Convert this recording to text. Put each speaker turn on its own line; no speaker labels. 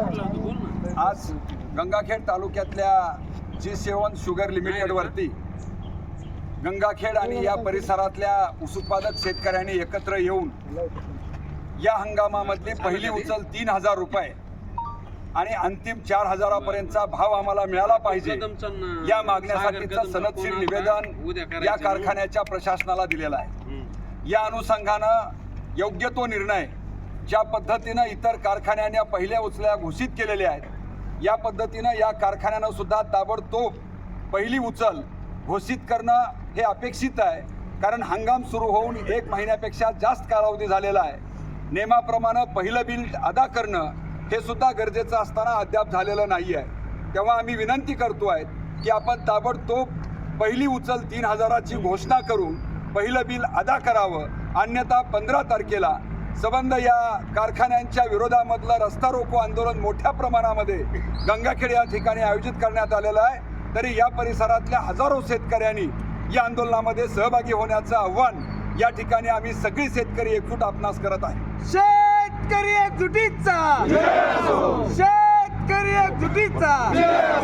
आज गंगाखेड तालुक्यातल्या G7 sugar लिमिटेडवरती Gangakhed आणि या परिसरातल्या ऊस उत्पादक शेतकऱ्यांनी एकत्र येऊन या हंगामामधली पहिली उचल 3,000 रुपये आणि अंतिम 4,000 पर्यंतचा भाव आम्हाला मिळाला पाहिजे या मागण्यासाठीचं सनदशीर निवेदन या कारखान्याच्या प्रशासनाला दिलेलं आहे। या अनुषंगानं योग्य तो निर्णय ज्या पद्धतीनं इतर कारखान्यांनी पहिल्या उचल्या घोषित केलेल्या आहेत या पद्धतीनं या कारखान्यानं सुद्धा ताबडतोब पहिली उचल घोषित करणं हे अपेक्षित आहे, कारण हंगाम सुरू होऊन 1 महिन्यापेक्षा जास्त कालावधी झालेला आहे। नियमाप्रमाणे पहिलं बिल अदा करणं हे सुद्धा गरजेचं असताना अद्याप झालेलं नाही आहे। तेव्हा आम्ही विनंती करतो आहे की आपण ताबडतोब पहिली उचल 3,000ची घोषणा करून पहिलं बिल अदा करावं, अन्यथा 15 तारखेला संबंध या कारखान्यांच्या विरोधामधलं रस्ता रोको आंदोलन मोठ्या प्रमाणामध्ये गंगाखेड या ठिकाणी आयोजित करण्यात आलेलं आहे। तरी या परिसरातल्या हजारो शेतकऱ्यांनी या आंदोलनामध्ये सहभागी होण्याचं आव्हान या ठिकाणी आम्ही सगळी शेतकरी एकजूट आपणास करत आहे।
शेतकरी एकजुटीचा